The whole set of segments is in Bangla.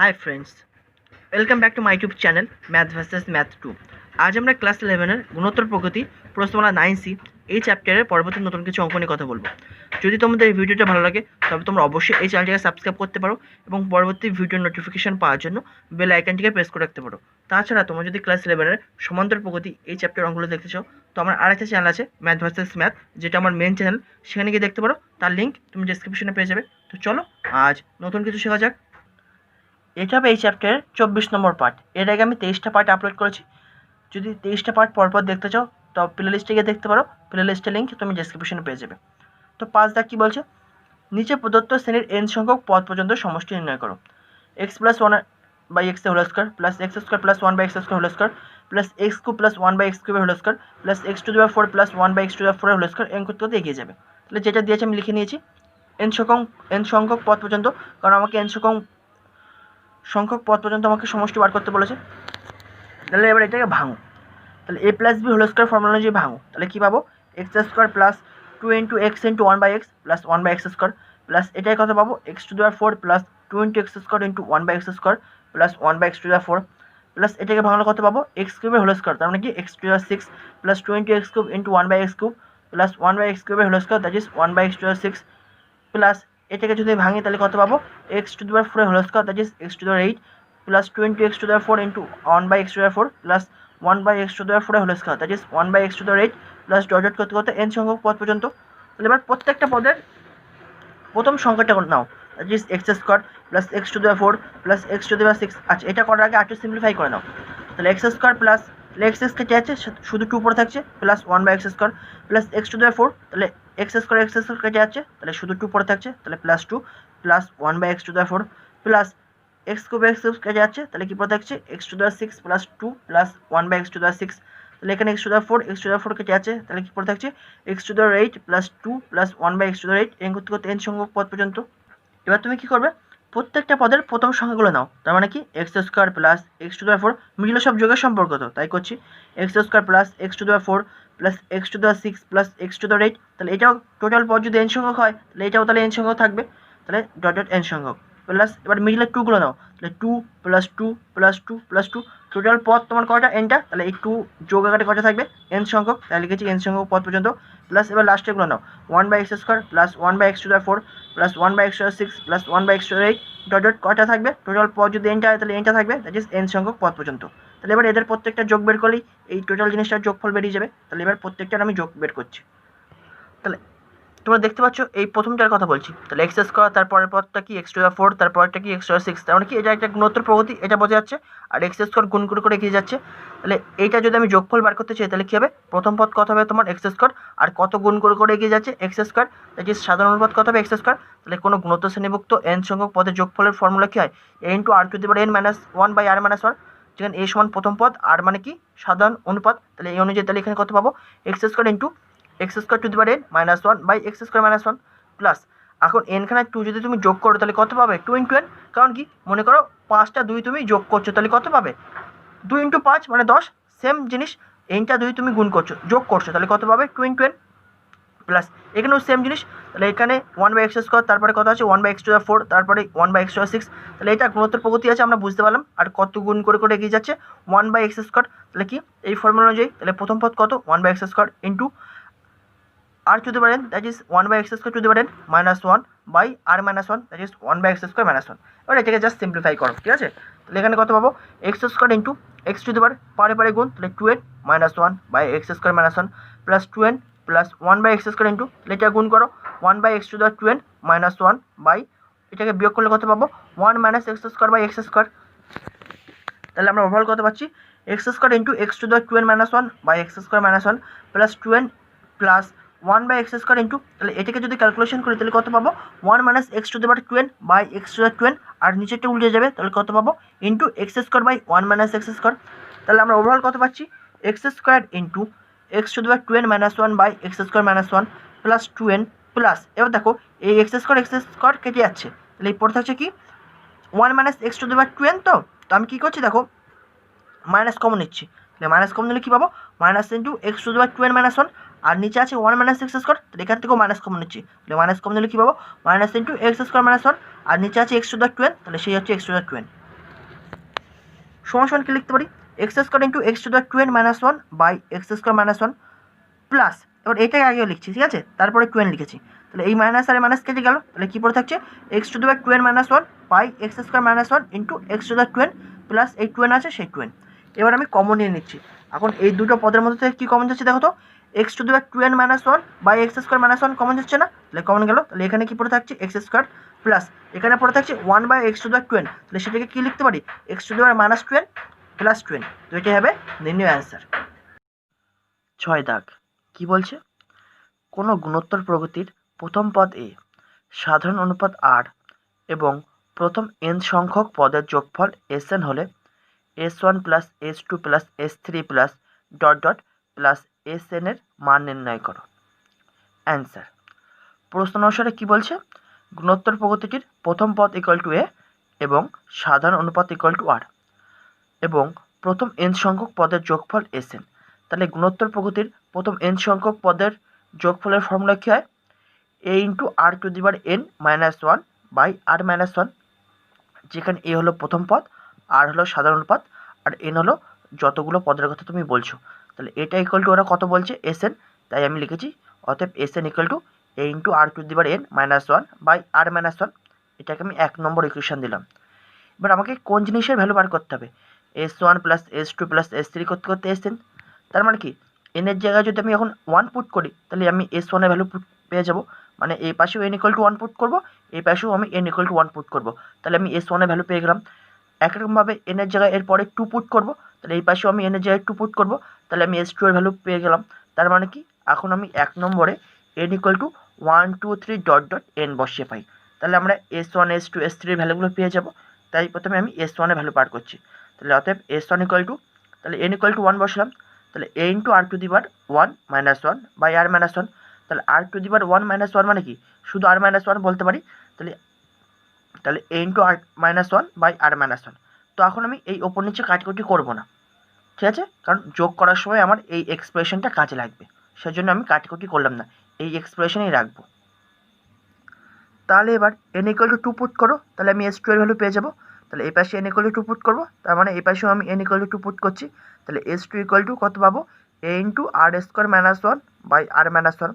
Hi friends, welcome back to my YouTube channel math versus math 2। আজ আমরা ক্লাস 11-এর গুণোত্তর প্রগতি প্রশ্নমালা 9C এই চ্যাপ্টারের পরবর্তী নতুন কিছু অঙ্ক নিয়ে কথা বলবো। যদি তোমাদের এই ভিডিওটা ভালো লাগে তবে তোমরা অবশ্যই এই চ্যানেলটিকে সাবস্ক্রাইব করতে পারো এবং পরবর্তী ভিডিওর নোটিফিকেশন পাওয়ার জন্য বেল আইকনটিকে প্রেস করে রাখতে পারো। তাছাড়া তোমরা যদি ক্লাস 11-এর সমান্তর প্রগতি এই চ্যাপ্টার অঙ্কগুলো দেখতে চাও তো আমার আরেকটা চ্যানেল আছে ম্যাথ ভার্সেস ম্যাথ, যেটা আমার মেন চ্যানেল, সেখানে গিয়ে দেখতে পারো। তার লিঙ্ক তুমি ডেসক্রিপশনে পেয়ে যাবে। তো চলো আজ নতুন কিছু শেখা যাক। এটা হবে এই চ্যাপ্টারের 24 নম্বর পার্ট। এর আগে আমি 23টা পার্ট আপলোড করেছি। যদি 23টা পার্ট পরপর দেখতে চাও তো প্লে লিস্টে গিয়ে দেখতে পারো। প্লে লিস্টের লিঙ্ক তুমি ডেসক্রিপশনে পেয়ে যাবে। তো 5 কী বলছে, নিচে প্রদত্ত শ্রেণীর n সংখ্যক পদ পর্যন্ত সমষ্টি নির্ণয় করো। X plus 1/x whole square plus x square plus 1/x square whole square plus x cube plus 1/x কিউবের whole square plus x to the power 4 plus 1/x to the power 4 whole square n করতে করতে এগিয়ে যাবে। তাহলে যেটা দিয়েছে আমি লিখে নিয়েছি n সংখ্যক পদ পর্যন্ত, কারণ আমাকে n সংখ্যক পদ পর্যন্ত আমাকে সমষ্টি বার করতে বলেছে। তাহলে এবার এটাকে ভাঙো। তাহলে a plus b whole square formula অনুযায়ী ভাঙো। তাহলে কী পাবো, x square plus 2 into x into 1/x plus 1/x square plus এটাই কত পাবো, x to the power 4 plus 2 into x square into 1/x square plus 1/x to the power 4 plus এটাকে ভাঙলে কত পাবো, এক্স কিউবের হোল স্কোয়ার, তার মানে কি x to the power 6 plus 2 into x cube into 1/x cube plus 1/x কিউবের whole square, that is 1/x to the power 6 plus এটাকে যদি ভাঙি তাহলে কত পাবো, x to the power 4 whole square, that is x to the power 8 plus 2 into x to the power 4 into 1/x to the power 4 plus 1/x to the power 4 whole square, that is 1/x to the power 8 plus dot dot করতে করতে n সংখ্যক পদ পর্যন্ত। তাহলে এবার প্রত্যেকটা পদের প্রথম সংখ্যাটা নাও, that is x square plus x to the power 4 plus x to the power 6। আচ্ছা, এটা করার আগে একটু সিম্পলিফাই করে নাও। তাহলে এক্স স্কোয়ার প্লাস এক্স কেটে আছে, শুধু 2 পরে থাকছে, plus 1/x square plus x to the power 4, তাহলে এক্স স্কোয়ার কেটে যাচ্ছে, তাহলে শুধু 2 পরে থাকছে, তাহলে plus 2 plus 1/x to the power 4 plus x cube কেটে যাচ্ছে, তাহলে কি পরে থাকছে x to the power 6 plus 2 plus 1/x to the power 6। তাহলে এখানে এক্স টু দি পাওয়ার 4 কেটে যাচ্ছে, তাহলে কি পরে থাকছে x to the power 8 plus 2 plus 1/x to the power 8 N করতে করতে n সংখ্যক পদ পর্যন্ত। এবার তুমি কি করবে, প্রত্যেকটা পদের প্রথম সংখ্যাগুলো নাও। তার মানে কি x square plus x to the power 4, মিডিলে সব যোগের সম্পর্ক, তো তাই করছি x square plus x to the power 4 plus x to the power 6 plus x to the power 8। তাহলে এটাও টোটাল পদ যদি n সংখ্যক হয় তাহলে এটাও তাহলে n সংখ্যক থাকবে, তাহলে ডট ডট n সংখ্যক প্লাস এবার মিডিলের 2গুলো নাও। তাহলে 2 প্লাস 2 প্লাস 2 প্লাস 2, টোটাল পদ তোমার কয়টা, nটা, তাহলে এই 2 যোগ আকারে কয়টা থাকবে n সংখ্যক, তাহলে লিখেছি n সংখ্যক পদ পর্যন্ত। প্লাস এবার লাস্টেরগুলো নাও, 1/x square plus 1/x to the power 4 plus 1/x to the power 6 plus 1/x to the power 8 dot dot কয়টা থাকবে, টোটাল পদ যদি nটা হয় তাহলে nটা থাকবে, দ্যাট ইজ n সংখ্যক পদ পর্যন্ত। তাহলে এবার এদের প্রত্যেকটা যোগ বের করলেই এই টোটাল জিনিসটার যোগফল বেরিয়ে যাবে। তাহলে এবার প্রত্যেকটার আমি যোগ বের করছি। তাহলে তোমরা দেখতে পাচ্ছ এই প্রথমটার কথা বলছি। তাহলে এক্স স্কোয়ার, তারপরের পদটা কি এক্স টু দি পাওয়ার 4, তারপরটা কি এক্স টু দি পাওয়ার 6, তার মানে কি এটা একটা গুণোত্তর প্রগতি, এটা বোঝা যাচ্ছে। আর এক্স স্কোয়ার গুণ করে করে এগিয়ে যাচ্ছে। তাহলে এইটা যদি আমি যোগফল বার করতে চাই তাহলে কী হবে, প্রথম পদ কত হবে তোমার এক্স স্কোয়ার, আর কত গুণ করে করে এগিয়ে যাচ্ছে এক্স স্কোয়ার, দ্যাট ইজ সাধারণ পদ কত হবে এক্স স্কোয়ার। তাহলে কোনো গুণোত্তর শ্রেণীভুক্ত n সংখ্যক পদের যোগফলের ফর্মুলা কী হয়, a into r to the power n minus 1/r-1, যেখানে a সমান প্রথম পদ, আর মানে কি সাধারণ অনুপাত। তাহলে এই অনুযায়ী তাহলে এখানে কত পাবো, x square into x square two the power n minus 1/x square minus 1 plus এখন এনখানে 2 যদি তুমি যোগ করো তাহলে কত পাবে, 2 ইন্টু n, কারণ কি মনে করো 5টা 2 তুমি যোগ করছো, তাহলে কত পাবে 2 ইন্টু 5 মানে 10, সেম জিনিস এনটা 2 তুমি গুণ করছো যোগ করছো, তাহলে কত পাবে 2 ইন্টু n প্লাস এখানেও সেম জিনিস। তাহলে এখানে 1/x স্কোয়ার, তারপরে কত আছে 1/x টু দি পাওয়ার 4, তারপরে 1/x টু দি পাওয়ার 6। তাহলে এটা গুণোত্তর প্রগতি আছে, আমরা বুঝতে পারলাম। আর কত গুণ করে করে এগিয়ে যাচ্ছে 1/x স্কোয়ার, তাহলে কি এই ফর্মুলা অনুযায়ী তাহলে প্রথম পদ কত 1/x square into r to the power n, that is 1/x square to the power n minus 1/r-1, that is 1/x square minus 1। এবার এটাকে জাস্ট সিম্পলিফাই করো, ঠিক আছে। তাহলে এখানে কত পাবো, x square into x to the power পারে পারে গুণ, তাহলে 2n minus 1/x square minus 1 plus 2n plus 1/x square into, তাহলে এটা গুণ করো 1/x to the power 2n minus 1 by, এটাকে বিয়োগ করলে কত পাবো 1 minus x square by x square. তাহলে আমরা ওভারঅল কত পাচ্ছি, x square into x to the power 2n minus 1 by x square minus 1 plus 2n plus 1/x square into, তাহলে এটাকে যদি ক্যালকুলেশন করি তাহলে কত পাবো 1 minus x to the power 2n by x to the power 2n, আর নিচেরটা উল্টে যাবে, তাহলে কত পাবো into x square by 1 minus x square. তাহলে আমরা ওভারঅল কত পাচ্ছি, x square into x to the power 2n minus 1 by x square minus 1 plus 2n plus, এবার দেখো এই এক্স স্কোয়ার কেটে যাচ্ছে, তাহলে এই পড়ে থাকছে কি 1 minus x to the power 2n। তো আমি কী করছি দেখো মাইনাস কমন নিচ্ছি, তাহলে মাইনাস কমন নিলে কী পাবো, minus into x to the power 2n minus 1, আর নিচে আছে 1 মাইনাস এক্স স্কোয়ার, তাহলে এখান থেকেও মাইনাস কমন নিচ্ছি, তাহলে মাইনাস কমন নিলে কী পাবো minus into x square minus 1, আর নিচে আছে x to the power 2n, তাহলে সেই হচ্ছে x to the power 2n। সমান সমান কি লিখতে পারি, x square into x to the 2n minus 1 by x square minus 1 plus, এবার এটাকে আগেও লিখছি, ঠিক আছে, তারপরে 2n লিখেছি, তাহলে এই মাইনাস আর মাইনাস কেটে গেল, তাহলে কী পড়ে থাকছে, x to the 2n minus 1 by x square minus 1 into x to the 2n plus এই 2n আছে সেই 2n। এবার আমি কমন নিয়ে নিচ্ছি। এখন এই দুটো পদের মধ্যে থেকে কী কমন যাচ্ছে দেখো তো, x to the 2n minus 1 by x square minus 1 common যাচ্ছে না, তাহলে কমন গেল, তাহলে এখানে কী পড়ে থাকছে, এক্স স্কোয়ার প্লাস এখানে পড়ে থাকছে 1 by x to the 2n, তাহলে সেটাকে কী লিখতে পারি, x to the minus 2n plus 2n। তো এটাই হবে নির্ণয় অ্যান্সার। 6 দাগ কী বলছে, কোনো গুণোত্তর প্রগতির প্রথম পদ এ, সাধারণ অনুপাত আর এবং প্রথম n সংখ্যক পদের যোগফল Sn হলে S1 plus S2 plus S3 plus dot dot plus Sn এর মান নির্ণয় করো। অ্যান্সার, প্রশ্ন অনুসারে কী বলছে, গুণোত্তর প্রগতিটির প্রথম পদ ইকুয়াল টু এ এবং সাধারণ অনুপাত ইকুয়াল টু আর এবং প্রথম n সংখ্যক পদের যোগফল Sn। তাহলে গুণোত্তর প্রগতির প্রথম n সংখ্যক পদের যোগফলের ফর্মুলা কী হয়, a into r to the power n minus 1 by r minus 1, যেখানে a হলো প্রথম পদ, আর হলো সাধারণ অনুপাত, আর n হলো যতগুলো পদের কথা তুমি বলছো। তাহলে এটা ইকুয়াল টু ওরা কত বলছে, Sn, তাই আমি লিখেছি অতএব Sn equal to a into r to the power n minus 1 by r minus 1, এটাকে আমি 1 নম্বর ইকুয়েশন দিলাম। এবার আমাকে কোন জিনিসের ভ্যালু বার করতে হবে, S1 plus S2 plus S3 করতে করতে Sn, তার মানে কি n এর জায়গায় যদি আমি এখন 1 পুট করি তাহলে আমি S1 এর ভ্যালু পেয়ে যাব, মানে এই পাশেও n ইকুয়াল টু 1 পুট করবো, এই পাশেও আমি n ইকুয়াল টু 1 পুট করবো, তাহলে আমি S1 এর ভ্যালু পেয়ে গেলাম। একরকমভাবে n এর জায়গায় এরপরে 2 পুট করবো, তাহলে এই পাশেও আমি n এর জায়গায় 2 পুট করবো, তাহলে আমি S2 এর ভ্যালু পেয়ে গেলাম। তার মানে কি এখন আমি 1 নম্বরে n equal to 1 2 3 dot dot n বসিয়ে পাই, তাহলে আমরা S1 S2 S3 এর ভ্যালুগুলো পেয়ে যাব। তাই প্রথমে আমি S1 এর ভ্যালু বার করছি, তাহলে অতএব S1 ইকুয়াল টু, তাহলে n ইকুয়াল টু 1 বসলাম, তাহলে a into r to the power 1 minus 1 by r minus 1, তাহলে আর টু দি পাওয়ার 1 মাইনাস 1 মানে কি শুধু আর মাইনাস 1 বলতে পারি, তাহলে a into r minus 1 by r minus 1। তো এখন আমি এই ওপর নিচে কাটাকুটি করবো না, ঠিক আছে, কারণ যোগ করার সময় আমার এই এক্সপ্রেশনটা কাজে লাগবে, সেজন্য আমি কাটাকুটি করলাম না, এই এক্সপ্রেশনেই রাখবো। তাহলে এবার n ইকুয়াল টু 2 পুট করো, তাহলে আমি S2 এর ভ্যালু পেয়ে যাবো, তাহলে এই পাশে n ইকুয়াল টু 2 পুট করবো, তার মানে এই পাশেও আমি n ইকুয়াল টু 2 পুট করছি, তাহলে S2 ইকুয়াল টু কত পাবো, a into r square minus 1 by r minus 1।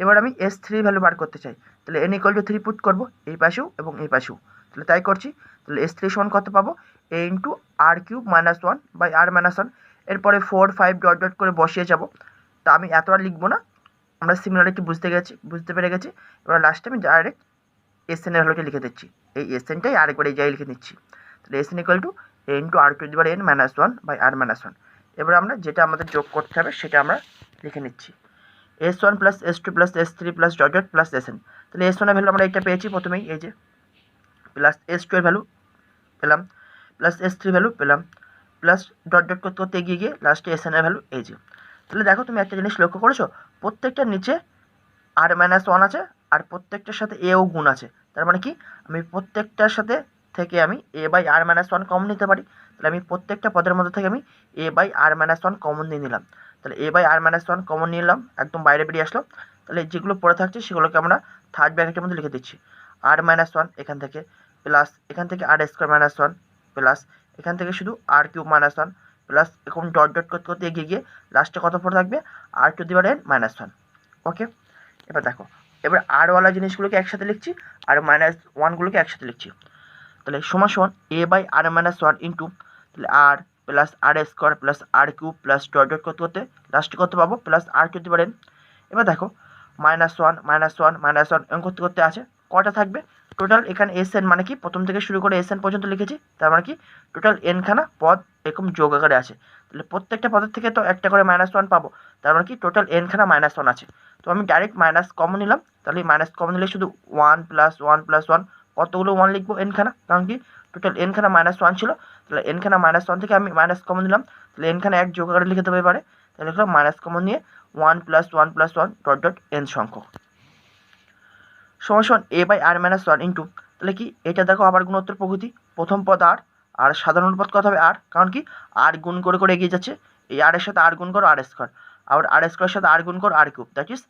এবার আমি S3 ভ্যালু বার করতে চাই, তাহলে n ইকুয়াল টু 3 পুট করবো এই পাশেও এবং এই পাশেও, তাহলে তাই করছি, তাহলে S3 সমান কত পাবো, a into r cube minus 1 by r minus 1, এরপরে 4 5 ডট ডট করে বসিয়ে যাব। তা আমি এতটা লিখবো না, আমরা সিমিলারিটি বুঝতে পেরে গেছি। এবার লাস্টে আমি ডাইরেক্ট Sn এর ভ্যালুটা লিখে দিচ্ছি, এই Snটাই আরেকবার এই জায়গায় লিখে নিচ্ছি, তাহলে Sn equal to a into r to the power n minus 1 by r minus 1। এবার আমরা যেটা আমাদের যোগ করতে হবে সেটা আমরা লিখে নিচ্ছি, S1 plus S2 plus S3 plus dot dot plus Sn। তাহলে S1 এর ভ্যালু আমরা এটা পেয়েছি প্রথমেই, এই যে প্লাস S2 এর ভ্যালু পেলাম, প্লাস S3 ভ্যালু পেলাম, প্লাস ডট ডট করতে করতে এগিয়ে গিয়ে লাস্টে Sn এর ভ্যালু এই যে। তাহলে দেখো তুমি একটা জিনিস লক্ষ্য করেছো, প্রত্যেকটার নিচে আর মাইনাস 1 আছে আর প্রত্যেকটার সাথে এও গুণ আছে, তার মানে কি আমি প্রত্যেকটার সাথে থেকে আমি a by r minus 1 common নিতে পারি, তাহলে আমি প্রত্যেকটা পদের মধ্যে থেকে আমি a by r minus 1 common নিয়ে নিলাম, তাহলে a by r minus 1 common নিয়ে নিলাম, একদম বাইরে বেরিয়ে আসলো। তাহলে যেগুলো পড়ে থাকছে সেগুলোকে আমরা থার্ড ব্র্যাকেটের মধ্যে লিখে দিচ্ছি, আর মাইনাস 1 এখান থেকে প্লাস এখান থেকে আর স্কোয়ার মাইনাস 1 প্লাস এখান থেকে শুধু আর কিউব মাইনাস 1 প্লাস এরকম ডট ডট করতে করতে এগিয়ে গিয়ে লাস্টে কত পড়ে থাকবে, আর to the power n minus 1। Okay, এবার দেখো, এবার আরওয়ালা জিনিসগুলোকে একসাথে লিখছি আর মাইনাস 1গুলোকে একসাথে লিখছি, তাহলে সমান সমান a by r minus 1 into, তাহলে r plus r square plus r cube plus dot dot করতে করতে লাস্টে কত পাবো, plus r to the power n। এবার দেখো মাইনাস 1 মাইনাস 1 মাইনাস 1 এরকম করতে করতে আছে, কটা থাকবে টোটাল, এখানে Sn মানে কি প্রথম থেকে শুরু করে Sn পর্যন্ত লিখেছি, তার মানে কি টোটাল n খানা পদ এরকম যোগ আকারে আছে, তাহলে প্রত্যেকটা পদের থেকে তো একটা করে মাইনাস 1 পাবো, তার মানে কি টোটাল n খানা মাইনাস 1 আছে। তো আমি ডাইরেক্ট মাইনাস কমন নিলাম, তাহলে মাইনাস কমন নিলে শুধু 1 প্লাস 1 প্লাস 1 কতগুলো 1 লিখবো n খানা, কারণ কি টোটাল n খানা মাইনাস 1 ছিল, তাহলে n খানা মাইনাস 1 থেকে আমি মাইনাস কমন নিলাম, তাহলে n খানা এক যোগ আকারে লিখে দেবো এবারে, তাহলে লিখলাম মাইনাস কমন নিয়ে 1 plus 1 plus 1 dot dot n সংখ্যক সমান সমান a by r minus 1 into, তাহলে কি এটা দেখো আবার গুণোত্তর প্রকৃতি, প্রথম পদ আর আর সাধারণ পদ কত হবে আর, কারণ কি আর গুণ করে করে এগিয়ে যাচ্ছে, এই আর এর সাথে আর গুণ করো আর স্কোয়ার, আবার আর স্কোয়ারের সাথে আর গুণ করো আর কিউব, দ্যাট ইজ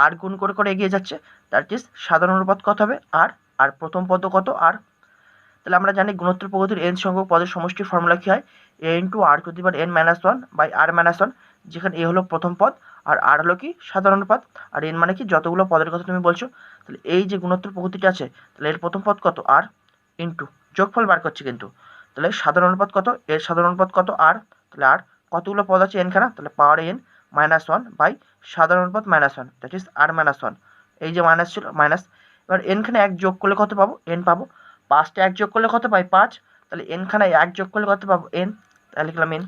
আর গুণ করে করে এগিয়ে যাচ্ছে, দ্যাট ইজ সাধারণ পদ কত হবে আর, আর প্রথম পদ কত আর, তাহলে আমরা জানি গুণোত্তর প্রগতির n সংখ্যক পদের সমষ্টির ফর্মুলা কি হয়, a into r to the power n minus one by r minus one, যেখানে a হলো প্রথম পদ আর r হলো কি সাধারণ পদ, আর n মানে কি যতগুলো পদের কথা তুমি বলছো। তাহলে এই যে গুণোত্তর প্রগতিটা আছে, তাহলে এর প্রথম পদ কত r ইন্টু যোগফল বার করছি কিন্তু, তাহলে সাধারণ পদ কত, এর সাধারণ পদ কত r, তাহলে r কতগুলো পদ আছে n খানা, তাহলে পাওয়ার n মাইনাস ওয়ান বাই সাধারণ পদ minus one, that is r minus one. এই যে মাইনাস ছিল মাইনাস, এবার n খানে এক যোগ করলে কত পাবো, n পাবো। 5টা এক যোগ করলে কত পাই 5, তাহলে n খানায় এক যোগ করলে কত পাবো n, তাহলে লিখলাম n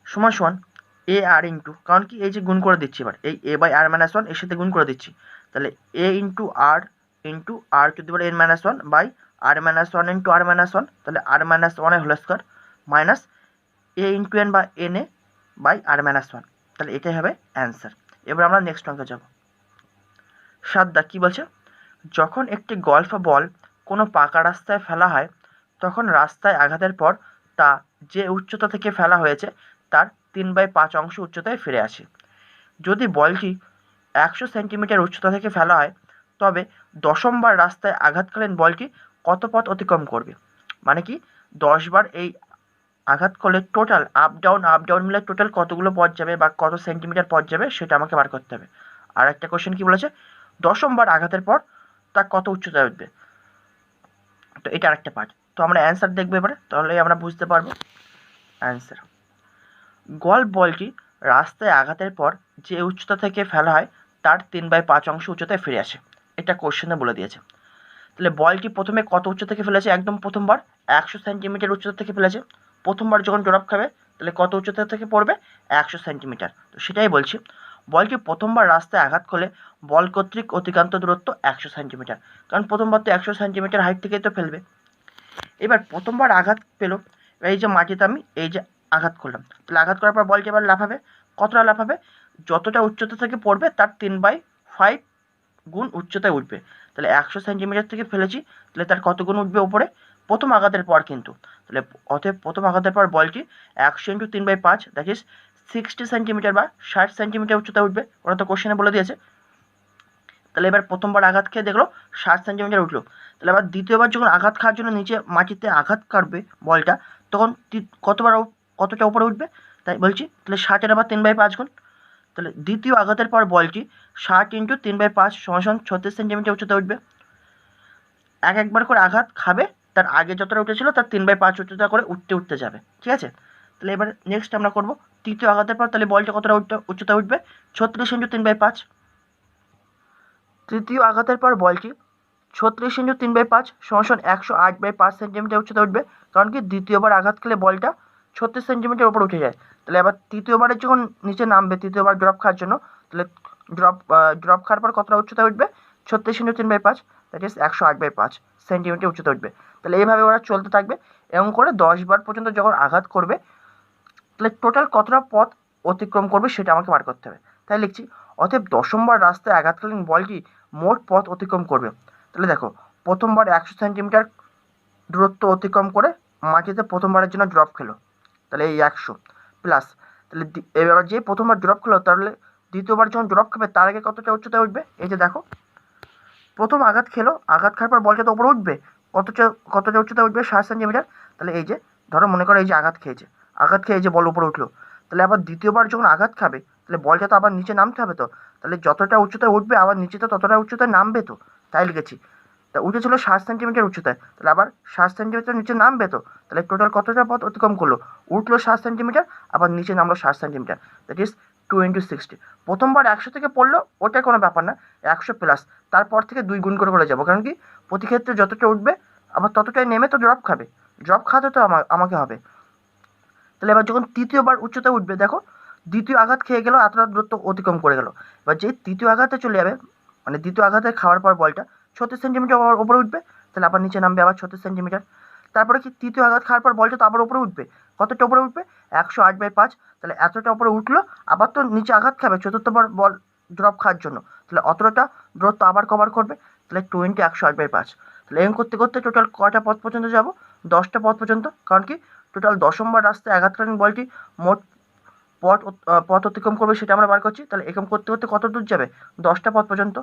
সমান সমান a r ইন্টু, কারণ কি এই যে গুণ করে দিচ্ছি, এবার এই a by r minus one এর সাথে গুণ করে দিচ্ছি, তাহলে a into r to the power n minus one by r minus one into r minus one, তাহলে r মাইনাস ওয়ানের whole square minus a into n বা n a by r minus one, তাহলে এটাই হবে অ্যান্সার। এবার আমরা নেক্সট অঙ্কে যাব। 7 দাগ কি বলছে, যখন একটি গল্ফ বল কোনো পাকা রাস্তায় ফেলা হয় তখন রাস্তায় আঘাতের পর তা যে উচ্চতা থেকে ফেলা হয়েছে তার 3/5 অংশ উচ্চতায় ফিরে আসে। যদি বলটি 100 সেন্টিমিটার উচ্চতা থেকে ফেলা হয় তবে দশমবার রাস্তায় আঘাতকালীন বলটি কত পথ অতিক্রম করবে। মানে কি 10 বার এই আঘাত করলে টোটাল আপ ডাউন মিলে টোটাল কতগুলো পথ যাবে বা কত সেন্টিমিটার পথ যাবে সেটা আমাকে বার করতে হবে। আর একটা কোশ্চেন কি বলেছে, দশমবার আঘাতের পর তা কত উচ্চতায় উঠবে, তো এটা আরেকটা পার্ট। তো আমরা অ্যান্সার দেখবো এবারে, তাহলে আমরা বুঝতে পারবো অ্যান্সার। গল্ফ বলটি রাস্তায় আঘাতের পর যে উচ্চতা থেকে ফেলা হয় তার 3/5 অংশ উচ্চতায় ফিরে আসে, এটা কোশ্চেনে বলে দিয়েছে। তাহলে বলটি প্রথমে কত উচ্চতা থেকে ফেলেছে, একদম প্রথমবার 100 সেন্টিমিটার উচ্চতা থেকে ফেলেছে। প্রথমবার যখন ড্রপ খাবে তাহলে কত উচ্চতা থেকে পড়বে 100 সেন্টিমিটার, তো সেটাই বলছি। বলটি প্রথমবার রাস্তায় আঘাত করলে বল কর্তৃক অতিক্রান্ত দূরত্ব 100 সেন্টিমিটার, কারণ প্রথমবার তো 100 সেন্টিমিটার হাইট থেকেই তো ফেলবে। এবার প্রথমবার আঘাত পেলো, এই যে মাটিতে আমি এই যে আঘাত করলাম, তাহলে আঘাত করার পর বলটি এবার লাফাবে, কতটা লাফাবে, যতটা উচ্চতা থেকে পড়বে তার 3/5 গুণ উচ্চতায় উঠবে। তাহলে 100 সেন্টিমিটার থেকে ফেলেছি, তাহলে তার কত গুণ উঠবে উপরে, প্রথম আঘাতের পর কিন্তু, তাহলে অতএব প্রথম আঘাতের পর বলটি 100 ইন্টু 3/5 দ্যাট ইজ 60 সেন্টিমিটার বা 60 সেন্টিমিটার উচ্চতা উঠবে, ওরা তো কোশ্চেনে বলে দিয়েছে। তাহলে এবার প্রথমবার আঘাত খেয়ে দেখলো 60 সেন্টিমিটার উঠলো, তাহলে আবার দ্বিতীয়বার যখন আঘাত খাওয়ার জন্য নিচে মাটিতে আঘাত কাটবে বলটা, তখন কতটা উপরে উঠবে, তাই বলছি তাহলে 60-এর আবার 3/5 গুণ, তাহলে দ্বিতীয় আঘাতের পর বলটি 60 ইন্টু 3/5 সমান 36 সেন্টিমিটার উচ্চতা উঠবে। একবার করে আঘাত খাবে, তার আগে যতটা উঠেছিল তার 3/5 উচ্চতা করে উঠতে যাবে, ঠিক আছে। তাহলে এবার নেক্সট আমরা করবো তৃতীয় আঘাতের পর, তাহলে বলটা কতটা উচ্চতা উঠবে 36 ইন্টু 3/5। তৃতীয় আঘাতের পর বলটি 36 ইন্টু 3/5 সমান 108/5 সেন্টিমিটার উচ্চতা উঠবে, কারণ কি দ্বিতীয়বার আঘাত খেলে বলটা 36 সেন্টিমিটার উপরে উঠে যায়। তাহলে আবার তৃতীয়বারের যখন নিচে নামবে, তৃতীয়বার ড্রপ খাওয়ার জন্য, তাহলে ড্রপ খাওয়ার পর কতটা উচ্চতা উঠবে 36 ইন্টু 3/5 দ্যাট ইজ 108/5 সেন্টিমিটার উচ্চতা উঠবে। তাহলে এইভাবে ওরা চলতে থাকবে, এরকম করে 10 বার পর্যন্ত যখন আঘাত করবে তাহলে টোটাল কতটা পথ অতিক্রম করবে সেটা আমাকে বার করতে হবে। তাই লিখছি অতএব দশমবার রাস্তায় আঘাতকালীন বলটি মোট পথ অতিক্রম করবে। তাহলে দেখো প্রথমবার 100 সেন্টিমিটার দূরত্ব অতিক্রম করে মাটিতে প্রথমবারের জন্য ড্রপ খেলো, তাহলে এই 100 প্লাস, তাহলে এবার যে প্রথমবার ড্রপ খেলো তাহলে দ্বিতীয়বার যখন ড্রপ খাবে তার আগে কতটা উচ্চতায় উঠবে, এই যে দেখো প্রথম আঘাত খেলো, আঘাত খাওয়ার পর বলটা তো উপরে উঠবে, কতটা উচ্চতায় উঠবে 60 সেন্টিমিটার। তাহলে এই যে ধরো মনে করো এই যে আঘাত খেয়ে এই যে বল উপরে উঠলো, তাহলে আবার দ্বিতীয়বার যখন আঘাত খাবে তাহলে বলটা তো আবার নিচে নামতে হবে, তো তাহলে যতটা উচ্চতায় উঠবে আবার নিচে তো ততটা উচ্চতায় নামবে, তো তাই লিখেছি। তা উঠেছিল 60 সেন্টিমিটার উচ্চতায়, তাহলে আবার 60 সেন্টিমিটার নিচে নামবে, তো তাহলে টোটাল কতটা পথ অতিক্রম করলো, উঠলো 60 সেন্টিমিটার আবার নিচে নামলো 60 সেন্টিমিটার, দ্যাট ইজ 2 ইন্টু 60। প্রথমবার 100 থেকে পড়লো ওটা কোনো ব্যাপার না, 100 প্লাস তারপর থেকে 2 গুণ করে যাবো, কারণ কি প্রতি ক্ষেত্রে যতটা উঠবে আবার ততটাই নেমে তো ড্রপ খাবে, ড্রপ খাওয়াতে তো আমাকে হবে। তাহলে এবার যখন তৃতীয়বার উচ্চতা উঠবে, দেখো দ্বিতীয় আঘাত খেয়ে গেল, এতটা দূরত্ব অতিক্রম করে গেল, এবার যে তৃতীয় আঘাতে চলে যাবে, মানে দ্বিতীয় আঘাতে খাওয়ার পর বলটা 36 সেন্টিমিটার উপরে উঠবে, তাহলে আবার নিচে নামবে আবার 36 সেন্টিমিটার। তারপরে কি তৃতীয় আঘাত খাওয়ার পর বলটা তো আবার উপরে উঠবে, কতটা উপরে উঠবে 108/5, তাহলে এতটা উপরে উঠলো, আবার তো নিচে আঘাত খাবে চতুর্থবার বল ড্রপ খাওয়ার জন্য, তাহলে অতটা দূরত্ব আবার কভার করবে, তাহলে 20 108/5। তাহলে এম করতে করতে টোটাল কয়টা পথ পর্যন্ত যাব, 10টা পথ পর্যন্ত, কারণ কি টোটাল দশমবার রাস্তায় আঘাতকালীন বলটি মোট পথ অতিক্রম করবে সেটা আমরা বার করছি। তাহলে এরকম করতে করতে কত দূর যাবে, 10টা পথ পর্যন্ত।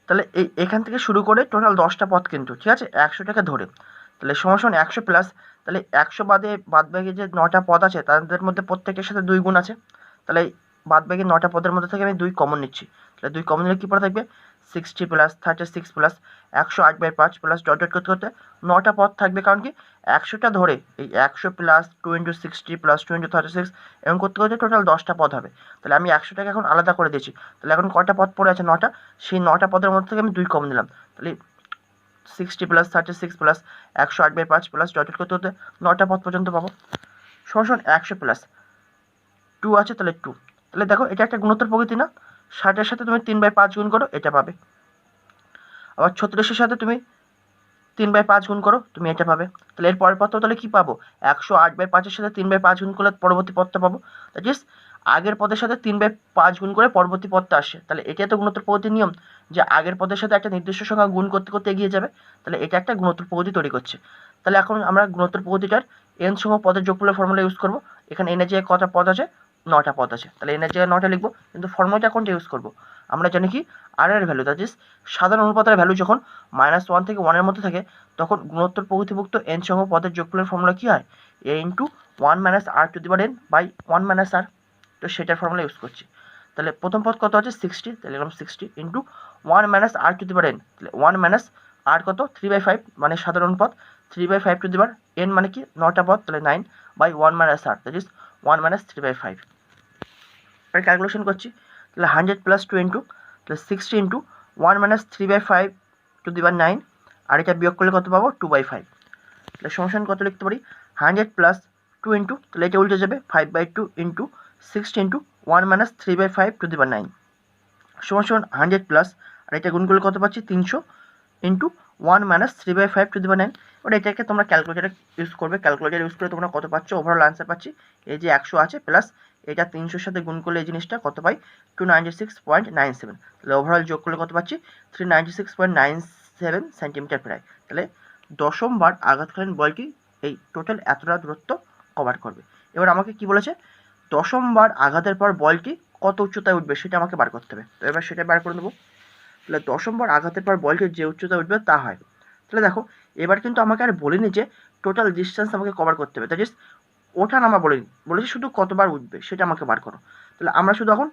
তাহলে এখান থেকে শুরু করে টোটাল 10টা পদ কিন্তু, ঠিক আছে, 100টাকে ধরে। তাহলে সমান 100 প্লাস, তাহলে 100 বাদ বাকি যে 9টা পদ আছে তাদের মধ্যে প্রত্যেকের সাথে 2 গুণ আছে। তাহলে বাদ বাকি 9টা পদের মধ্যে থেকে আমি 2 কমন নিচ্ছি। তাহলে 2 কমন নিলে কী পড়ে থাকবে, 60 plus 36 plus 108/5 plus dot dot করতে করতে 9টা পদ থাকবে। কারণ কি 100টা ধরে এই 100 প্লাস 2 × 60 প্লাস 2 × 36 এরকম করতে করতে টোটাল 10টা পদ হবে। তাহলে আমি 100টাকে এখন আলাদা করে দিয়েছি। তাহলে এখন কয়টা পদ পড়ে আছে, 9টা। সেই 9টা পদের মধ্যে থেকে আমি 2 কমন নিলাম। তাহলে 60 plus 36 plus 108/5 plus dot dot করতে করতে 9টা পদ পর্যন্ত পাবো। সমান 100 প্লাস 2 আছে, তাহলে 2। তাহলে দেখো এটা একটা গুণোত্তর প্রকৃতি না, 60-এর সাথে তুমি 3/5 গুণ করো, এটা পাবে। আবার 36-এর সাথে তুমি 3/5 গুণ করো, তুমি এটা পাবে। তাহলে এর পরের পদটা তাহলে কী পাবো, 108/5-এর সাথে 3/5 গুণ করলে পরবর্তী পদটা পাবো। দ্যাট ইজ আগের পদের সাথে 3/5 গুণ করে পরবর্তী পদটা আসে। তাহলে এটা তো গুণোত্তর পদ্ধতির নিয়ম যে আগের পদের সাথে একটা নির্দিষ্ট সংখ্যা গুণ করতে করতে এগিয়ে যাবে। তাহলে এটা একটা গুণোত্তর পদ্ধতি তৈরি করছে। তাহলে এখন আমরা গুণোত্তর পদ্ধতিটার n সংখ্যক পদের যোগফলের ফর্মুলা ইউজ করবো। এখানে n এর জায়গায় কটা পদ আছে, 9টা পদ আছে। তাহলে n এর জায়গায় 9টা লিখবো, কিন্তু ফর্মুলাটা কোনটা ইউজ করবো, আমরা জানি কি r এর ভ্যালু, দ্যাট ইজ সাধারণ অনুপাতের ভ্যালু যখন -1 থেকে 1 এর মধ্যে থাকে তখন গুণোত্তর প্রকৃতিভুক্ত n সংখ্যক পদের যোগফলের ফর্মুলা কী হয়, a × 1 - r⁻n/1 - r। তো সেটার ফর্মুলা ইউজ করছি। তাহলে প্রথম পদ কত আছে, 60। তাহলে লিখলাম 60 × 1 - r⁻n। তাহলে 1 - r কত, 3/5 মানে সাধারণ পদ, 3/5 মানে কি 9টা পদ, তাহলে 9/1 - r, দ্যাট ইজ 1 - 3/5। এবার ক্যালকুলেশন করছি। তাহলে 100 + 2 তাহলে 60 × 1 - 3/5 আর এটা বিয়োগ করলে কত পাবো, 2/5। তাহলে সমান কত লিখতে পারি, 100 + 2 তাহলে এটা উল্টে যাবে 5/2 × 60 × 1 - 3/5 সমান 100 প্লাস, আর এটা গুণ করলে কত পাচ্ছি, 300 × 1 - 3/5 এবার এটাকে তোমরা ক্যালকুলেটার ইউজ করবে। ক্যালকুলেটার ইউজ করে তোমরা কত পাচ্ছ, ওভারঅল আনসার পাচ্ছি এই যে 100 আছে প্লাস এটা 300-র সাথে গুণ করলে এই জিনিসটা কত পাই, 296.97। তাহলে ওভারঅল যোগ করলে কত পাচ্ছি, 396.97 সেন্টিমিটার প্রায়। তাহলে দশম বার আঘাতকালীন বলটি এই টোটাল এতটা দূরত্ব কভার করবে। এবার আমাকে কি বলেছে, দশম বার আঘাতের পর বলটি কত উচ্চতায় উঠবে সেটা আমাকে বার করতে হবে। তো এবার সেটা বার করে নেবো। তাহলে দশম বার আঘাতের পর বলটির যে উচ্চতা উঠবে তা হয়। তাহলে দেখো এবার কিন্তু আমাকে আর বলিনি যে টোটাল ডিস্টেন্স আমাকে কভার করতে হবে, দ্যাট ইজ ওঠা নামা বলিনি, বলেছি শুধু কতবার উঠবে সেটা আমাকে বার করো। তাহলে আমরা শুধু এখন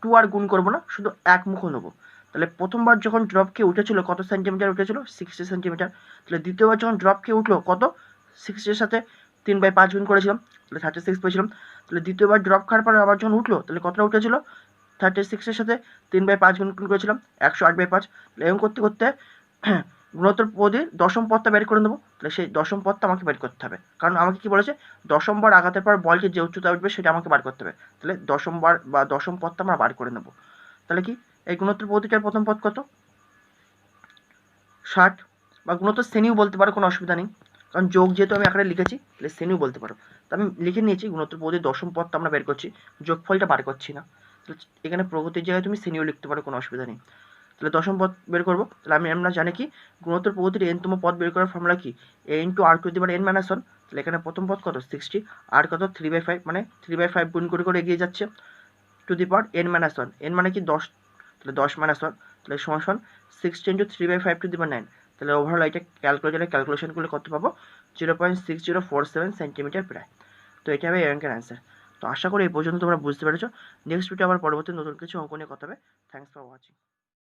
2 আর গুণ করবো না, শুধু এক মুখ নেবো। তাহলে প্রথমবার যখন ড্রপ খেয়ে উঠেছিল কত সেন্টিমিটার উঠেছিল, 60 সেন্টিমিটার। তাহলে দ্বিতীয়বার যখন ড্রপ খেয়ে উঠলো কত, 60-এর সাথে 3/5 গুণ করেছিলাম, তাহলে 36 পেয়েছিলাম। তাহলে দ্বিতীয়বার ড্রপ খাওয়ার পরে আবার যখন উঠলো তাহলে কতটা উঠেছিল, 36-এর সাথে 3/5 গুণ করেছিলাম, 108/5। এরকম করতে করতে গুণোত্তর পদের দশম পদটা বের করে নেবো। তাহলে সেই দশম পদটা আমাকে বের করতে হবে, কারণ আমাকে কি বলেছে, দশম বার আঘাতের পর বলটির যে উচ্চতা উঠবে সেটা আমাকে বার করতে হবে। তাহলে দশম বার বা দশম পদটা আমরা বার করে নেবো। তাহলে কি এই গুণোত্তর পদ্ধতিটার প্রথম পদ কত, 60, বা গুণোত্তর শ্রেণীও বলতে পারো, কোনো অসুবিধা নেই, কারণ যোগ যেহেতু আমি আকারে লিখেছি তাহলে শ্রেণীও বলতে পারো। তো আমি লিখে নিয়েছি গুণোত্তর পদ্ধতির দশম পদটা আমরা বের করছি, যোগফলটা বার করছি না। এখানে প্রগতির জায়গায় তুমি শ্রেণীও লিখতে পারো, কোনো অসুবিধা নেই। তাহলে দশম পদ বের করবো। তাহলে আমরা জানি কি গুণোত্তর পদ্ধতির n-তম পদ বের করার ফর্মুলা কি, a × r⁻n-1। তাহলে এখানে প্রথম পদ কত, 60, আর কত 3/5 মানে 3/5 গুণ করে করে এগিয়ে যাচ্ছে, two the power n-1, n মানে কি 10, তাহলে 10 - 1, তাহলে সমান 60 × 3/5 তাহলে ওভারঅল এটা ক্যালকুলেটারে ক্যালকুলেশন করলে কত পাবো, 0.6047 সেন্টিমিটার প্রায়। তো এটা হবে এর অ্যান্সার। তো আশা করি এই পর্যন্ত তোমরা বুঝতে পেরেছো। নেক্সট ভিডিও আবার পরবর্তী নতুন কিছু অঙ্ক নিয়ে কথা হবে। Thanks for watching.